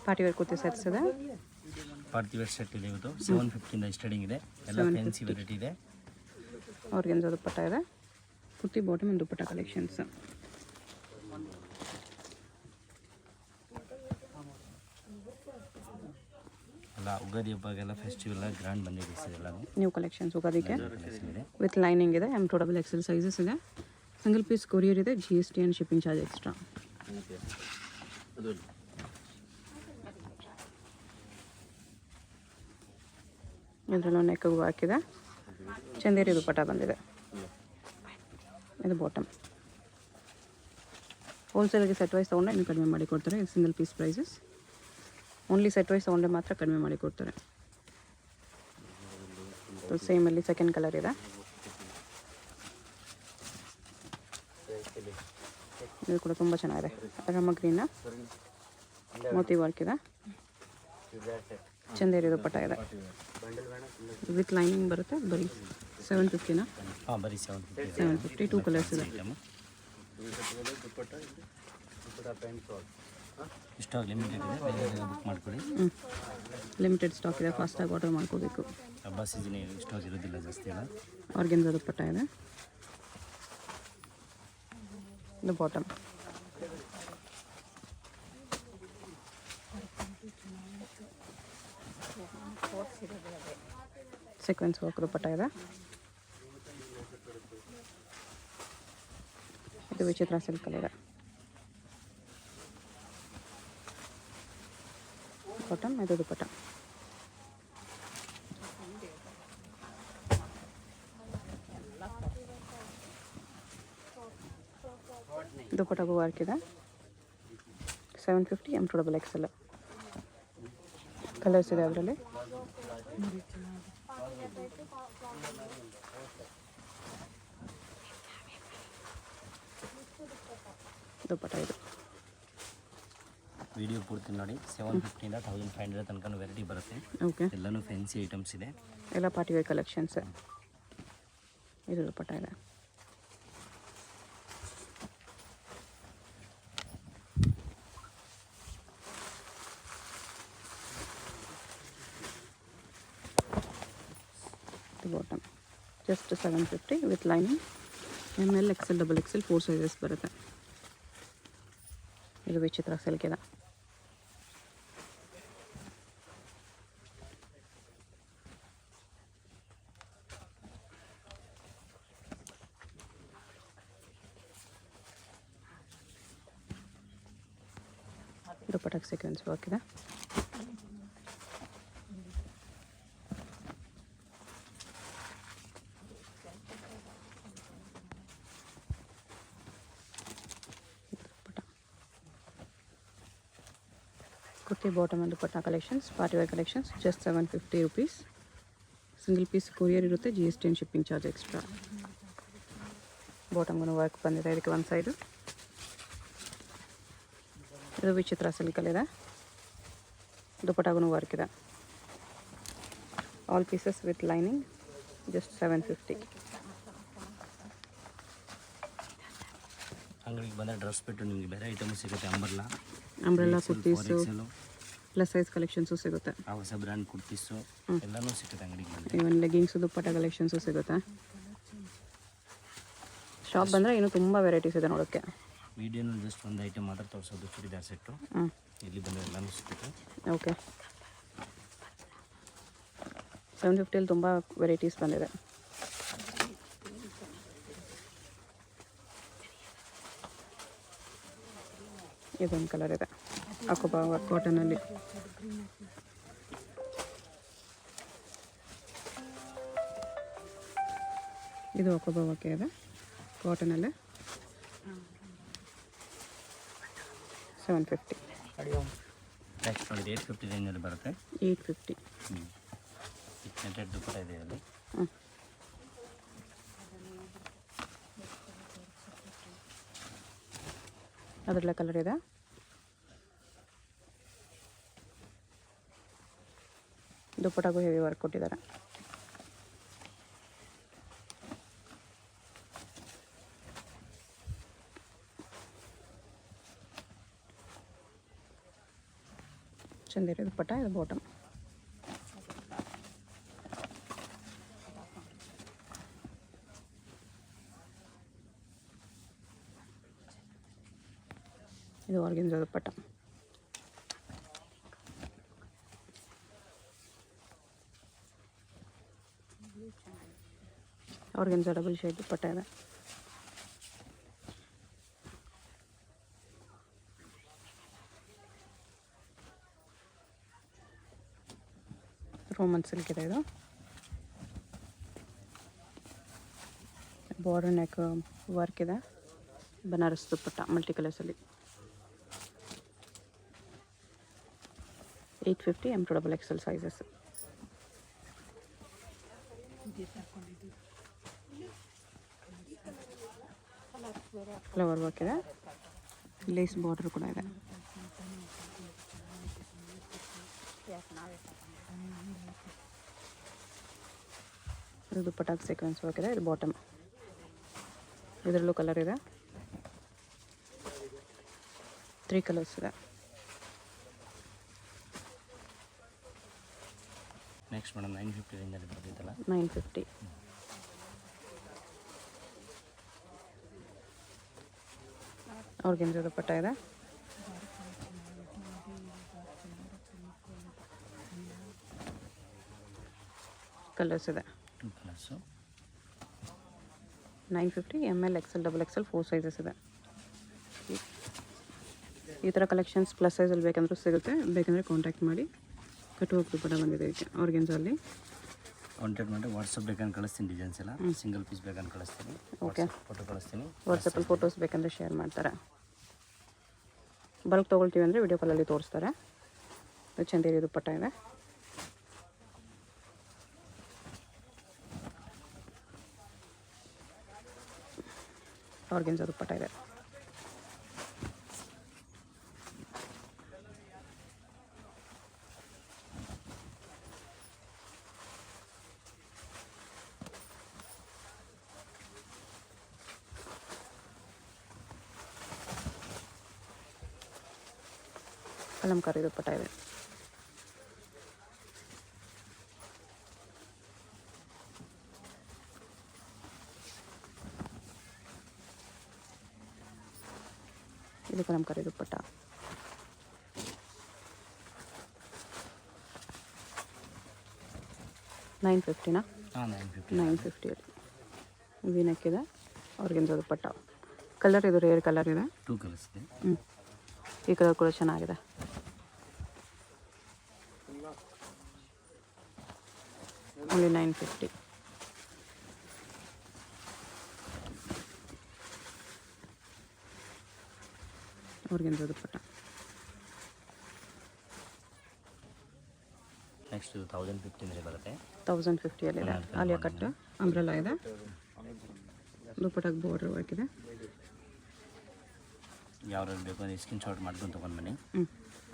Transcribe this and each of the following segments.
Party wear kurti sets ಇದೆ. Party wear set ಇದೆ. ಇವತ್ತು 750 ಸ್ಟಾರ್ಟಿಂಗ್ ಇದೆ. ಎಲ್ಲ ಫ್ಯಾನ್ಸಿ ವೆರೈಟಿ ಇದೆ. ಆರ್ಗೆನ್ಜಾ ದುಪ್ಪಟ್ಟ ಇದೆ. Kurti bottom and dupatta collections. ಎಲ್ಲ ಉಗಾದಿ ಹಬ್ಬಗೆಲ್ಲ ಫೆಸ್ಟಿವಲ್ ಗ್ರ್ಯಾಂಡ್ ಬಂದಿದೆ ಸರ್. ಎಲ್ಲ ನ್ಯೂ ಕಲೆಕ್ಷನ್ಸ್ ಉಗಾದಿಗೆ ವಿತ್ ಲೈನಿಂಗ್ ಇದೆ. M2 XL ಸೈಜಸ್ ಇದೆ. ಸಿಂಗಲ್ ಪೀಸ್ ಕೊರಿಯರ್ ಇದೆ. GST and shipping charge extra. ಇದರಲ್ಲೂ ನೆಕ್ಗೂ ಹಾಕಿದೆ. ಚಂದೇರಿ ದುಪ್ಪಟ್ಟ ಬಂದಿದೆ. ಇದು ಬಾಟಮ್. ಹೋಲ್ಸೇಲ್ಗೆ ಸೆಟ್ ವೈಸ್ ತೊಗೊಂಡ್ರೆ ಇನ್ನು ಕಡಿಮೆ ಮಾಡಿ ಕೊಡ್ತಾರೆ. ಇದು single piece prices. Only set wise ತೊಗೊಂಡ್ರೆ ಮಾತ್ರ ಕಡಿಮೆ ಮಾಡಿ ಕೊಡ್ತಾರೆ. ಸೇಮಲ್ಲಿ ಸೆಕೆಂಡ್ ಕಲರ್ ಇದೆ. ಇದು ಕೂಡ ತುಂಬ ಚೆನ್ನಾಗಿದೆ. ರಮ ಗ್ರೀನ ಮೋತಿ ವರ್ಕ್ ಇದೆ. ಚಂದೇರಿ ದುಪ್ಪಟ್ಟ ಇದೆ. ವಿತ್ ಲೈನಿಂಗ್ ಬರುತ್ತೆ. ಬರೀ 750ನಾ? ಹಾಂ, ಬರೀ 750. 2 ಕಲರ್ಸ್ ಇದೆ. ಸ್ಟಾಕ್ ಲಿಮಿಟೆಡ್ ಇದೆ. ಬೇಗ ಬುಕ್ ಮಾಡ್ಕೊಳ್ಳಿ. ಲಿಮಿಟೆಡ್ ಸ್ಟಾಕ್ ಇದೆ. ಫಾಸ್ಟಾಗಿ ಆರ್ಡರ್ ಮಾಡ್ಕೋಬೇಕು. ಹಬ್ಬ ಸೀಸನ್ ಸ್ಟಾಕ್ ಇರೋದಿಲ್ಲ ಜಾಸ್ತಿ ಅಲ್ಲ. ಆರ್ಗೆನ್ಜಾ ದುಪ್ಪಟ್ಟ ಇದೆ. ಇದು ಬಾಟಮ್. ಸೀಕ್ವೆನ್ಸ್ ವರ್ಕ್ ದುಪ್ಪಟ್ಟ ಇದೆ. ಇದು ವಿಚಿತ್ರ ಸಿಲ್ಕ್ ಇದೆ. ಬಾಟಮ್. ಇದು ದುಪ್ಪಟ್ಟ. ದುಪ್ಪಟ್ಟಗೂ ವರ್ಕ್ ಇದೆ. 750. M2 XL ಕಲರ್ಸ್ ಇದೆ ಅದರಲ್ಲಿ. ದುಪ್ಪಟ್ಟ ಇದು. ವಿಡಿಯೋ ಪೂರ್ತಿ ನೋಡಿ. 750 1500 ತನಕ ವೆರೈಟಿ ಬರುತ್ತೆ. ಓಕೆ. ಎಲ್ಲನೂ ಫ್ಯಾನ್ಸಿ ಐಟಮ್ಸ್ ಇದೆ. ಎಲ್ಲ ಪಾರ್ಟಿ ವೇರ್ ಕಲೆಕ್ಷನ್ಸ್. ಇದು ದುಪ್ಪಟ್ಟ ಇದೆ. Bottom just 750 with lining. ML XL XXL 4 sizes ಬರುತ್ತೆ. ಇದು ವಿಚಿತ್ರ ಸಿಲ್ಕ್ ಇದೆ. ದುಪ್ಪಟ್ಟಕ್ಕೆ ಸೀಕ್ವೆನ್ಸ್ ವರ್ಕ್ ಇದೆ. Kurti bottom and dupatta collections. Party wear collections. Just 750 rupees. Single piece courier ಇರುತ್ತೆ. GST and shipping charge extra. ಬಾಟಮ್ಗೂ ವರ್ಕ್ ಬಂದಿದೆ. ಇದಕ್ಕೆ ಒಂದು ಸೈಡು. ಇದು ವಿಚಿತ್ರ ಸಿಲ್ಕಲ್ಲಿದೆ. ದುಪ್ಪಟ್ಟಗೂ ವರ್ಕ್ ಇದೆ. All pieces with lining. Just 750. ಅಂಗಡಿಗೆ ಬಂದರೆ ಡ್ರೆಸ್ ಬಿಟ್ಟು ನಿಮಗೆ ಬೇರೆ ಐಟಮ್ ಸಿಗುತ್ತೆ. Umbrella kurtis plus size collections ಸಿಗುತ್ತೆ. ಹೊಸ ಬ್ರ್ಯಾಂಡ್ ಕುರ್ತೀಸು ಎಲ್ಲನೂ ಸಿಗುತ್ತೆ ಅಂಗಡಿಗೆ ಬಂದರೆ. ಇವನ್ ಲೆಗಿಂಗ್ಸು ದುಪ್ಪಟ್ಟ ಕಲೆಕ್ಷನ್ಸು ಸಿಗುತ್ತೆ. ಶಾಪ್ ಬಂದರೆ ಇನ್ನೂ ತುಂಬ ವೆರೈಟೀಸ್ ಇದೆ ನೋಡೋಕ್ಕೆ. ವಿಡಿಯೋನಲ್ಲಿ ಜಸ್ಟ್ ಒಂದು ಐಟಮ್ ಮಾತ್ರ ತೋರಿಸೋದು. ಚೂಡಿದಾರ್ ಸೆಟ್ಟು. ಇಲ್ಲಿ ಬಂದರೆ ಎಲ್ಲನೂ ಸಿಗುತ್ತೆ. ಓಕೆ. 750 ತುಂಬ ವೆರೈಟೀಸ್ ಬಂದಿದೆ. ಇದೊಂದು ಕಲರ್ ಇದೆ. ಅಕೋಬಾ ಕಾಟನಲ್ಲಿ. ಇದು ಅಕೋಬಾ ವರ್ಕ್ ಇದೆ ಕಾಟನಲ್ಲೇ. 750. ನೆಕ್ಸ್ಟ್ ನೋಡಿ 850 ರೇಂಜಲ್ಲಿ ಬರುತ್ತೆ. 850. ನೆಟೆಡ್ ದುಪ್ಪಟ್ಟ ಇದೆ ಅಲ್ಲಿ. ಅದರಲ್ಲೇ ಕಲರ್ ಇದೆ. ದುಪ್ಪಟ್ಟಗೂ ಹೆವಿ ವರ್ಕ್ ಕೊಟ್ಟಿದ್ದಾರೆ. ಚಂದೇರಿ ದುಪ್ಪಟ್ಟ, ಇದು ಬಾಟಮ್. ಇದು ಆರ್ಗೆನ್ಜಾ ದುಪ್ಪಟ್ಟ. ಆರ್ಗೆನ್ಜಾ ಡಬಲ್ ಶೇಡ್ ದುಪ್ಪಟ್ಟ ಇದೆ. ರೋಮನ್ ಸಿಲ್ಕ್ ಇದೆ ಇದು. ಬಾರ್ಡರ್ ನೆಕ್ ವರ್ಕ್ ಇದೆ. ಬನಾರಸ್ ದುಪ್ಪಟ್ಟ ಮಲ್ಟಿ ಕಲರ್ಸಲ್ಲಿ. 850 M2XL ಸೈಜಸ್. ಫ್ಲವರ್ ವರ್ಕ್ ಇದೆ. ಲೇಸ್ ಬಾರ್ಡರ್ ಕೂಡ ಇದೆ. ಇದು ದುಪ್ಪಟ್ಟಾಗ ಸೀಕ್ವೆನ್ಸ್ ವರ್ಕ್ ಇದೆ. ಇದು ಬಾಟಮ್. ಇದರಲ್ಲೂ ಕಲರ್ ಇದೆ. 3 ಕಲರ್ಸ್ ಇದೆ. ನೆಕ್ಸ್ಟ್ ಮೇಡಮ್ 950 ರೇಂಜಲ್ಲಿ ಬರ್ತಿದ್ದಲ್ಲ. 950. ಆರ್ಗೆನ್ಜಾ ದುಪ್ಪಟ್ಟ ಇದೆ. ಕಲರ್ಸ್ ಇದೆ. 2 colours. 950 ML XL XXL 4 sizes ಇದೆ. ಈ ಥರ ಕಲೆಕ್ಷನ್ಸ್ ಪ್ಲಸ್ ಸೈಜಲ್ಲಿ ಬೇಕಂದ್ರೂ ಸಿಗುತ್ತೆ. ಬೇಕಂದರೆ ಕಾಂಟ್ಯಾಕ್ಟ್ ಮಾಡಿ. ಕಟ್ಟುವ ದುಪ್ಪಟ್ಟ ಬಂದಿದೆ ಇದಕ್ಕೆ ಆರ್ಗೆನ್ಜಾಲ್ಲಿ. ಕಾಂಟ್ಯಾಕ್ಟ್ ಮಾಡಿ ವಾಟ್ಸಪ್ ಬೇಕಂತ ಕಳಿಸ್ತೀನಿ. ಡಿಸೈನ್ಸ್ ಎಲ್ಲ ಸಿಂಗಲ್ ಪೀಸ್ ಬೇಕಂತ ಕಳಿಸ್ತೀನಿ. ಓಕೆ, ಫೋಟೋ ಕಳಿಸ್ತೀನಿ. ವಾಟ್ಸಪ್ಪಲ್ಲಿ ಫೋಟೋಸ್ ಬೇಕಂದರೆ ಶೇರ್ ಮಾಡ್ತಾರೆ. ಬಲ್ಕ್ ತೊಗೊಳ್ತೀವಿ ಅಂದರೆ ವಿಡಿಯೋ ಕಾಲಲ್ಲಿ ತೋರಿಸ್ತಾರೆ. ಇದು ಚಂದೇರಿ ದುಪ್ಪಟ್ಟ ಇದೆ. ಆರ್ಗೆನ್ಜಾ ದುಪ್ಪಟ್ಟ ಇದೆ. ಕಲಂಕಾರಿ ದುಪ್ಪಟ್ಟ ಇದೆ. ಇದು ಕಲಂಕಾರಿ ದುಪ್ಪಟ್ಟ. $950 950 ವೀನಕ್ ಇದೆ. ಆರ್ಗೆನ್ಜಾ ದುಪ್ಪಟ್ಟ. ಕಲರ್ ಇದು ರೇರ್ ಕಲರ್ ಇದೆ. 2 ಕಲರ್ಸ್ ಇದೆ. ಈ ಕಲರ್ ಕೂಡ ಚೆನ್ನಾಗಿದೆ. ಓನ್ಲಿ 950. ಆರ್ಗೆನ್ಜಾ ದುಪ್ಪಟ್ಟ. ನೆಕ್ಸ್ಟ್ 1050 ಬರುತ್ತೆ. 1050 ಅಲ್ಲಿದೆ. ಆಲಿಯಾ ಕಟ್ ಅಂಬ್ರೆಲಾ ಇದೆ. ದುಪ್ಪಟ್ಟಾಗ ಬಾರ್ಡರ್ ವರ್ಕ್ ಇದೆ. ಯಾವ್ದು ಬೇಕು ಅಂದರೆ ಸ್ಕ್ರೀನ್ ಶಾಟ್ ಮಾಡ್ಕೊಂಡು ತೊಗೊಂಡು ಬನ್ನಿ.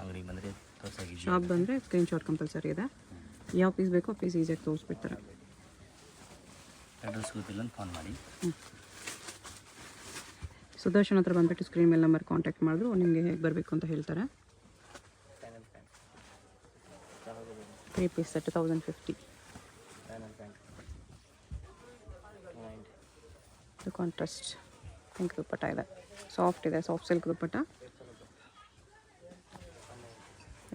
ಅಂಗಡಿಗೆ ಬಂದರೆ ತೋರ್ಸಾಗಿ. ಶಾಪ್ ಬಂದರೆ ಸ್ಕ್ರೀನ್ ಶಾಟ್ ಕಂಪಲ್ಸರಿ ಇದೆ. ಯಾವ ಪೀಸ್ ಬೇಕೋ ಆ ಪೀಸ್ ಈಸಿಯಾಗಿ ತೋರಿಸ್ಬಿಡ್ತಾರೆ. ಅಡ್ರೆಸ್ ಗೊತ್ತಿಲ್ಲ ಅಂತ ಫೋನ್ ಮಾಡಿ. ಸುದರ್ಶನ್ ಹತ್ರ ಬಂದುಬಿಟ್ಟು ಸ್ಕ್ರೀನ್ ಮೇಲೆ ನಂಬರ್ ಕಾಂಟ್ಯಾಕ್ಟ್ ಮಾಡಿದ್ರು ನಿಮಗೆ ಹೇಗೆ ಬರಬೇಕು ಅಂತ ಹೇಳ್ತಾರೆ. 3 ಪೀಸ್ ಸೆಟ್ 1050. ಇದು ಕಾಂಟ್ರಾಸ್ಟ್ ಪಿಂಕ್ ದುಪ್ಪಟ್ಟ ಇದೆ. ಸಾಫ್ಟ್ ಇದೆ. ಸಾಫ್ಟ್ ಸಿಲ್ಕ್ ದುಪ್ಪಟ್ಟ.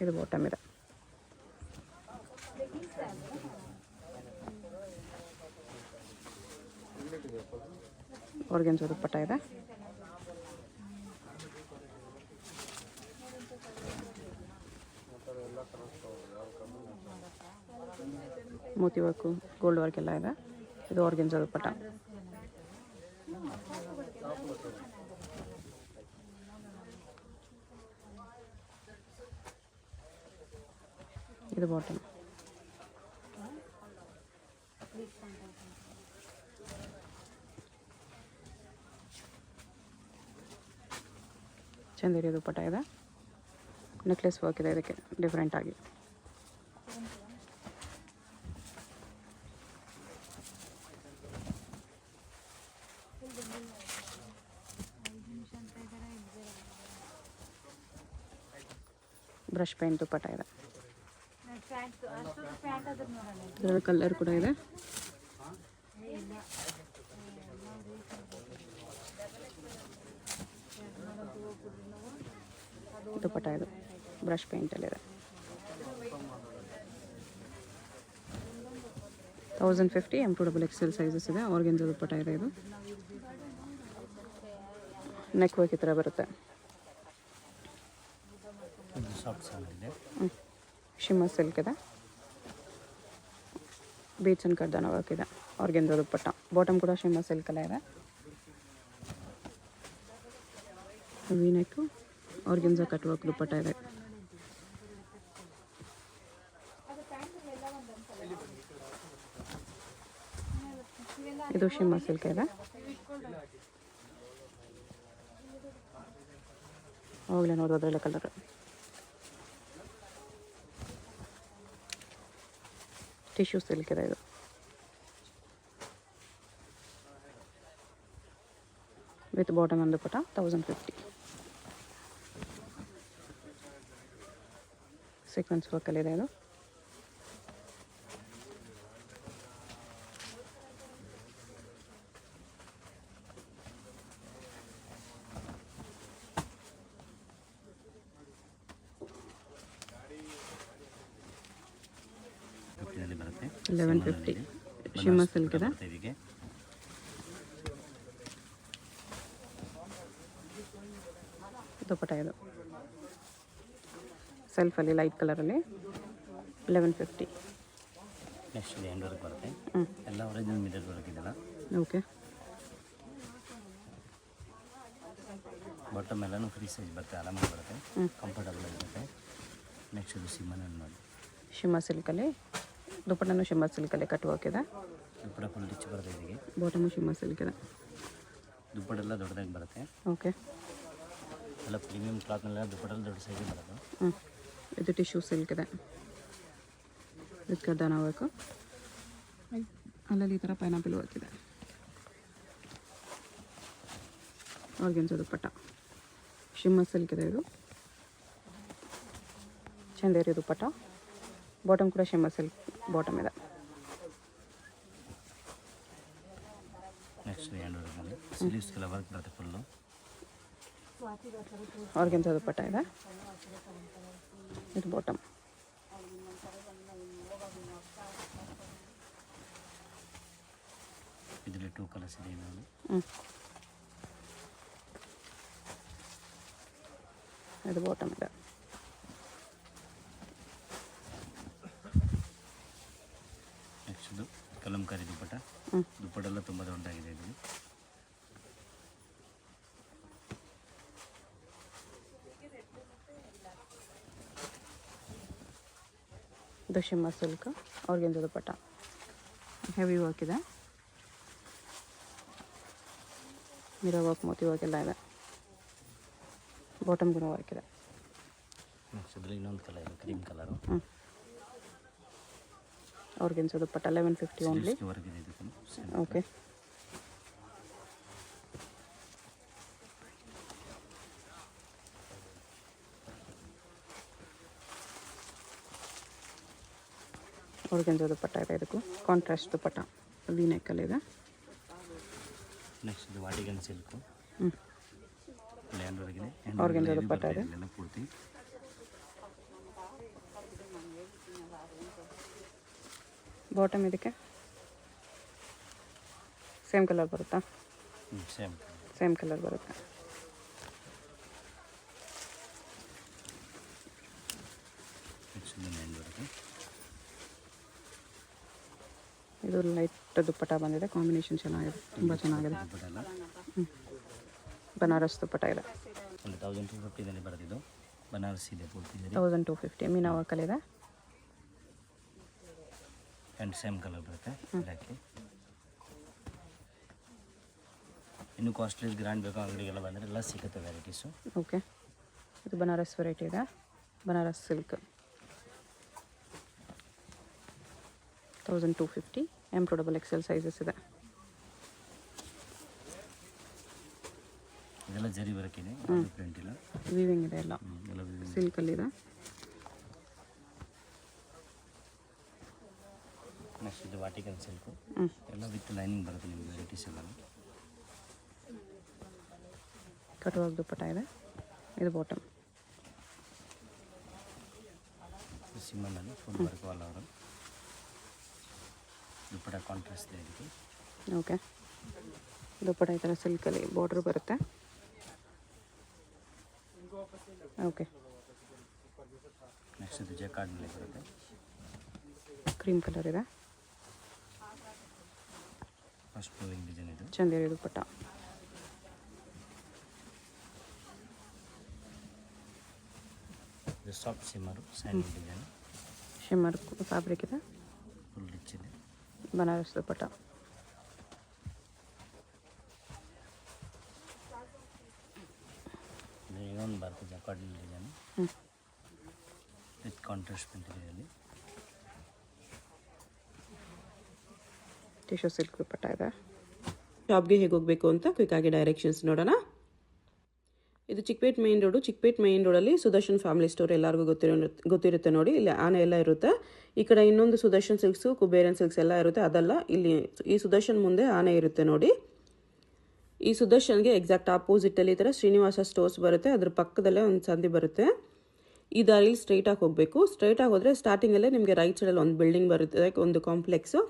ಇದು ಬಾಟಮ್ ಇದೆ. ಆರ್ಗೆನ್ಜಾ ದುಪ್ಪಟ್ಟ ಇದೆ. ಮೋತಿ ವರ್ಕು ಗೋಲ್ಡ್ ವರ್ಕ್ ಎಲ್ಲ ಇದೆ. ಇದು ಆರ್ಗೆನ್ಜಾ ದುಪ್ಪಟ್ಟ. ಇದು ಬಾಟಮ್. ಚಂದೇರಿ ದುಪ್ಪಟ್ಟ ಇದೆ. ನೆಕ್ಲೆಸ್ ವರ್ಕ್ ಇದೆ ಇದಕ್ಕೆ ಡಿಫ್ರೆಂಟ್ ಆಗಿ. ಬ್ರಷ್ ಪೇಂಟ್ ದುಪ್ಪಟ್ಟ ಇದೆ. ಇದರ ಕಲರ್ ಕೂಡ ಇದೆ. ದುಪ್ಪಟ್ಟ ಇದು ಬ್ರಷ್ ಪೇಂಟಲ್ಲಿದೆ. 1050 M2XXL ಸೈಜಸ್ ಇದೆ. ಆರ್ಗೆನ್ಜಾ ದುಪ್ಪಟ್ಟ ಇದೆ. ಇದು ನೆಕ್ ವರ್ಕ್ ಈ ಥರ ಬರುತ್ತೆ. ಶಿಮ್ಮರ್ ಸಿಲ್ಕ್ ಇದೆ. ಬೀಟ್ಸ್ ಅಂಡ್ ಕಡ್ದಾನ ವರ್ಕ್ ಇದೆ. ಆರ್ಗೆನ್ಜಾ ದುಪ್ಪಟ್ಟ. ಬಾಟಮ್ ಕೂಡ ಶಿಮ್ಮರ್ ಸಿಲ್ಕಲ್ಲೇ ಇದೆ. ವಿ ನೆಕ್ಕು ಆರ್ಗೆನ್ಜಾ ಕಟ್ ವರ್ಕ್ ದುಪ್ಪಟ್ಟ ಇದೆ. ಇದು ಶಿಮ್ಮರ್ ಸಿಲ್ಕ್ ಇದೆ. ಹೋಗಲೇ ನೋಡೋದ್ರಲ್ಲ ಕಲರ್. ಟಿಶ್ಯೂ ಸಿಲ್ಕ್ ಇದೆ. ಇದು ವಿತ್ ಬಾಟಮ್ ಒಂದು ಪುಟ 1050. ಸೀಕ್ವೆನ್ಸ್ ವರ್ಕಲ್ಲಿದೆ. ಇದು ಬರುತ್ತೆ. 1150 ಶಿಮ್ಮರ್ ಸಿಲ್ಕ್ ಇದೆ. ದುಪ್ಪಟ್ಟ ಇದು ಸೆಲ್ಫಲ್ಲಿ ಲೈಟ್ ಕಲರಲ್ಲಿ 1150. ನೆಕ್ಸ್ಟ್ ಹ್ಯಾಂಡ್ ವರ್ಕ್ ಬರುತ್ತೆ. ಎಲ್ಲ ಒರಿಜಿನಲ್ ಮಿರರ್ ವರ್ಕ್ ಇದೆಲ್ಲ. ಓಕೆ. ಬಾಟಮ್ ಎಲ್ಲನೂ ಫ್ರೀ ಸೈಜ್ ಬರುತ್ತೆ. ಆರಾಮ ಬರುತ್ತೆ. ಕಂಫರ್ಟಬಲ್ ಆಗಿರುತ್ತೆ. ನೆಕ್ಸ್ಟ್ ಇದು ನೋಡಿ ಶಿಮ್ಮರ್ ಸಿಲ್ಕಲ್ಲಿ ದುಪ್ಪಟ್ಟನು ಶಿಮ್ಮರ್ ಸಿಲ್ಕಲ್ಲಿ ಕಟ್ ವರ್ಕ್ ಇದೆ. ದುಪ್ಪಟ್ಟ ಫುಲ್ ರಿಚ್ ಬರುತ್ತೆ. ಇದಕ್ಕೆ ಬಾಟಮು ಶಿಮ್ಮರ್ ಸಿಲ್ಕ್ ಇದೆ. ದುಪ್ಪಟ್ಟೆಲ್ಲ ದೊಡ್ಡದಾಗಿ ಬರುತ್ತೆ. ಓಕೆ. ಎಲ್ಲ ಪ್ರೀಮಿಯಂ ಕ್ಲಾತ್ನೆಲ್ಲ ದುಪ್ಪಟ್ಟೆಲ್ಲ ದೊಡ್ಡ ಸೈಜ್ ಬರುತ್ತೆ. ಇದು ಟಿಶ್ಯೂ ಸಿಲ್ಕ್ ಇದೆ. ಇದಕ್ಕೆ ದಾನ ವರ್ಕು. ಅಲ್ಲಲ್ಲಿ ಈ ಥರ ಪೈನಾಪಲ್ ವರ್ಕ್ ಇದೆ. ಆರ್ಗೆನ್ಜಾ ದುಪ್ಪಟ್ಟ ಶಿಮ್ಮರ್ ಸಿಲ್ಕ್ ಇದೆ. ಇದು ಚಂದೇರಿ ದುಪ್ಪಟ್ಟ. ಬಾಟಮ್ ಕೂಡ ಶಿಮ್ಮರ್ ಸಿಲ್ಕ್ ಬಾಟಮ್ ಇದೆ. ನೆಕ್ಸ್ಟ್ ಹ್ಯಾಂಡ್ ವರ್ಕ್ನಲ್ಲಿ ಸ್ಲೀವ್ಸ್ಗೆಲ್ಲ ವರ್ಕ್ ಬರುತ್ತೆ ಫುಲ್ಲು. ಆರ್ಗೆನ್ಜಾ ದುಪ್ಪಟ್ಟ ಇದೆ. ಇದು ಬಾಟಮ್. ಇದರಲ್ಲಿ 2 ಕಲರ್ಸ್ ಇದೆ. ಇದು ಬಾಟಮ್ ಇದೆ. ನೆಕ್ಸ್ಟ್ ಇದು ಕಲಂಕಾರಿ ದುಪ್ಪಟ್ಟ. ದುಪ್ಪಟ್ಟೆಲ್ಲ ತುಂಬ ದೊಡ್ಡದಾಗಿದೆ. ಇದು ಇದು ಶಿಮ್ಮರ್ ಸಿಲ್ಕ್ ಆರ್ಗೆನ್ಜಾ ದುಪ್ಪಟ್ಟ. ಹೆವಿ ವರ್ಕ್ ಇದೆ. ಮಿರರ್ ವರ್ಕ್ ಮೋತಿ ವರ್ಕ್ ಎಲ್ಲ ಇದೆ. ಬಾಟಮ್ ಕೂಡ ವರ್ಕ್ ಇದೆ. ನೆಕ್ಸ್ಟ್ ಇದರಲ್ಲಿ ಇನ್ನೊಂದು ಕಲರ್ ಇದೆ, ಕ್ರೀಮ್ ಕಲರು. ಆರ್ಗೆನ್ಜಾ ದುಪ್ಪಟ್ಟ 1150 ಓನ್ಲಿ. ವರ್ಕ್ ಇದೆ ಇದಕ್ಕೆ. ಓಕೆ. ಆರ್ಗೆನ್ಜಾ ದುಪ್ಪಟ್ಟ ಇದೆ. ಇದಕ್ಕೂ ಕಾಂಟ್ರಾಸ್ಟ್ ದುಪ್ಪಟ್ಟ ವಿ ನೆಕ್ಕಲ್ಲಿದೆ. ನೆಕ್ಸ್ಟ್ ಇದು ವಾಟಿಗನ್ ಸಿಲ್ಕು. ಹ್ಯಾಂಡ್ ವರ್ಕ್ ಇದೆ. ಆರ್ಗೆನ್ಜಾ ದುಪ್ಪಟ್ಟ ಇದೆ. ಪೂರ್ತಿ ಬಾಟಮ್ ಇದಕ್ಕೆ ಸೇಮ್ ಕಲರ್ ಬರುತ್ತಾ? ಸೇಮ್ ಕಲರ್ ಬರುತ್ತೆ. ಇದು ಲೈಟ್ ದುಪ್ಪಟ್ಟ ಬಂದಿದೆ. ಕಾಂಬಿನೇಷನ್ ಚೆನ್ನಾಗಿದೆ, ತುಂಬ ಚೆನ್ನಾಗಿದೆ. ಬನಾರಸ್ ದುಪ್ಪಟ್ಟ ಇದೆ. 1250 ಬರೋದಿದ್ದು ಬನಾರಸ್ ಇದೆ ಪೂರ್ತಿ. 1250 ಮೀನಾ ವರ್ಕಲ್ಲಿದೆ. ಆ್ಯಂಡ್ ಸೇಮ್ ಕಲರ್ ಬರುತ್ತೆ ಬ್ಲ್ಯಾಕಿ. ಇನ್ನು ಕಾಸ್ಟ್ಲಿ ಗ್ರ್ಯಾಂಡ್ ಬೇಕೋ ಅಂಗಡಿಗೆಲ್ಲ ಬಂದರೆ ಎಲ್ಲ ಸಿಗುತ್ತೆ ವೆರೈಟೀಸು. ಓಕೆ. ಇದು ಬನಾರಸ್ ವೆರೈಟಿ ಇದೆ. ಬನಾರಸ್ ಸಿಲ್ಕ್ 1250 M2XXL ಸೈಜಸ್ ಇದೆ. ಇದೆಲ್ಲ ಜರಿ ವರ್ಕ್ ಇದೆ, ಪ್ರಿಂಟ್ ಇಲ್ಲ, ವೀವಿಂಗ್ ಇದೆ. ಎಲ್ಲ ಎಲ್ಲ ಸಿಲ್ಕಲ್ಲಿದೆ. ನೆಕ್ಸ್ಟ್ ಇದು ವಾಟಿಕನ್ ಸಿಲ್ಕು ಹ್ಞೂ ಎಲ್ಲ ವಿತ್ ಲೈನಿಂಗ್ ಬರುತ್ತೆ ನಿಮಗೆ ವೆರೈಟೀಸ್ ಎಲ್ಲ. ಕಟುವಾಗಿ ದುಪ್ಪಟ್ಟ ಇದೆ. ಇದು ಬಾಟಮ್. ಸಿಮ್ಮನಲ್ಲಿ ಫುಲ್ ವರ್ಕ್ ಆಲ್ ಅವರು ದುಪ್ಪಟ್ಟ ಕಾಂಟ್ರಾಸ್ಟ್ ಇದೆ ಇದಕ್ಕೆ. ಓಕೆ, ದುಪ್ಪಟ್ಟ ಈ ಥರ ಸಿಲ್ಕಲ್ಲಿ ಬಾರ್ಡ್ರ್ ಬರುತ್ತೆ. ಓಕೆ, ನೆಕ್ಸ್ಟ್ ಇದು ಜಕಾರ್ಡ್ನಲ್ಲಿ ಬರುತ್ತೆ. ಕ್ರೀಮ್ ಕಲರ್ ಇದೆ. ಫಸ್ಟ್ ಫ್ಲೋರಿಂಗ್ ಡಿಸೈನ್ ಇದು. ಚಂದೇರಿ ದುಪ್ಪಟ್ಟ. ಇದು soft shimmer sandal design. Shimmer fabric ಇದೆ. ಫುಲ್ ರಿಚ್ ಇದೆ. ಬನಾರಸ್ ದುಪ್ಪಟ್ಟ. ಇದು ಇನ್ನೊಂದು ಬರುತ್ತೆ ಜಕಾರ್ಡ್ ಡಿಸೈನ್ ಹ್ಞೂ with contrast material. Tissue silk dupatta ಇದೆ. ಶಾಪ್ಗೆ ಹೇಗೆ ಹೋಗಬೇಕು ಅಂತ ಕ್ವಿಕ್ಕಾಗಿ ಡೈರೆಕ್ಷನ್ಸ್ ನೋಡೋಣ. ಇದು Chickpet main road. Chickpet main ರೋಡಲ್ಲಿ ಸುದರ್ಶನ್ ಫ್ಯಾಮಿಲಿ ಸ್ಟೋರ್ ಎಲ್ಲರಿಗೂ ಗೊತ್ತಿರುತ್ತೆ ನೋಡಿ. ಇಲ್ಲಿ ಆನೆ ಎಲ್ಲ ಇರುತ್ತೆ. ಈ ಕಡೆ ಇನ್ನೊಂದು ಸುದರ್ಶನ್ ಸಿಲ್ಕ್ಸು, ಕುಬೇರನ್ ಸಿಲ್ಕ್ಸ್ ಎಲ್ಲ ಇರುತ್ತೆ. ಅದಲ್ಲ, ಇಲ್ಲಿ ಈ ಸುದರ್ಶನ್ ಮುಂದೆ ಆನೆ ಇರುತ್ತೆ ನೋಡಿ. ಈ ಸುದರ್ಶನ್ಗೆ ಎಕ್ಸಾಕ್ಟ್ ಆಪೋಸಿಟಲ್ಲಿ ಈ ಥರ ಶ್ರೀನಿವಾಸ ಸ್ಟೋರ್ಸ್ ಬರುತ್ತೆ. ಅದ್ರ ಪಕ್ಕದಲ್ಲೇ ಒಂದು ಸಂದಿ ಬರುತ್ತೆ. ಈ ದಾರಿಲಿ ಸ್ಟ್ರೈಟಾಗಿ ಹೋಗಬೇಕು. ಸ್ಟ್ರೈಟಾಗಿ ಹೋದರೆ ಸ್ಟಾರ್ಟಿಂಗಲ್ಲೇ ನಿಮಗೆ ರೈಟ್ ಸೈಡಲ್ಲಿ ಒಂದು ಬಿಲ್ಡಿಂಗ್ ಬರುತ್ತೆ, ಒಂದು ಕಾಂಪ್ಲೆಕ್ಸು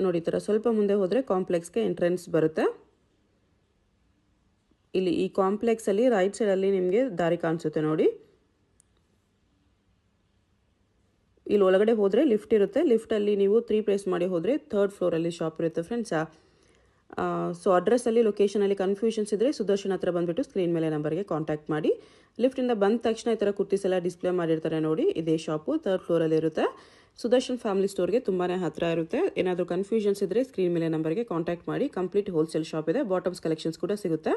ನೋಡಿ. ಈ ಥರ ಸ್ವಲ್ಪ ಮುಂದೆ ಹೋದರೆ ಕಾಂಪ್ಲೆಕ್ಸ್ಗೆ ಎಂಟ್ರೆನ್ಸ್ ಬರುತ್ತೆ. ಇಲ್ಲಿ ಈ ಕಾಂಪ್ಲೆಕ್ಸಲ್ಲಿ ರೈಟ್ ಸೈಡಲ್ಲಿ ನಿಮಗೆ ದಾರಿ ಕಾಣಿಸುತ್ತೆ ನೋಡಿ. ಇಲ್ಲಿ ಒಳಗಡೆ ಹೋದರೆ ಲಿಫ್ಟ್ ಇರುತ್ತೆ. ಲಿಫ್ಟಲ್ಲಿ ನೀವು 3 ಪ್ರೆಸ್ ಮಾಡಿ ಹೋದರೆ 3rd ಫ್ಲೋರಲ್ಲಿ ಶಾಪ್ ಇರುತ್ತೆ ಫ್ರೆಂಡ್ಸಾ. ಸೊ ಅಡ್ರೆಸ್ಸಲ್ಲಿ ಲೊಕೇಶನಲ್ಲಿ ಕನ್ಫ್ಯೂಷನ್ಸ್ ಇದ್ದರೆ ಸುದರ್ಶನ್ ಹತ್ರ ಬಂದುಬಿಟ್ಟು ಸ್ಕ್ರೀನ್ ಮೇಲೆ ನಂಬರ್ಗೆ ಕಾಂಟ್ಯಾಕ್ಟ್ ಮಾಡಿ. ಲಿಫ್ಟಿಂದ ಬಂದ ತಕ್ಷಣ ಈ ಥರ ಕುರ್ತೀಸ್ ಎಲ್ಲ ಡಿಸ್ಪ್ಲೇ ಮಾಡಿರ್ತಾರೆ ನೋಡಿ. ಇದೇ ಶಾಪು 3rd ಫ್ಲೋರಲ್ಲಿ ಇರುತ್ತೆ. ಸುದರ್ಶನ್ ಫ್ಯಾಮಿಲಿ ಸ್ಟೋರ್ಗೆ ತುಂಬಾ ಹತ್ತಿರ ಇರುತ್ತೆ. ಏನಾದರೂ ಕನ್ಫ್ಯೂಷನ್ಸ್ ಇದ್ದರೆ ಸ್ಕ್ರೀನ್ ಮೇಲೆ ನಂಬರ್ಗೆ ಕಾಂಟ್ಯಾಕ್ಟ್ ಮಾಡಿ. ಕಂಪ್ಲೀಟ್ ಹೋಲ್ಸೇಲ್ ಶಾಪ್ ಇದೆ. ಬಾಟಮ್ಸ್ ಕಲೆಕ್ಷನ್ಸ್ ಕೂಡ ಸಿಗುತ್ತೆ.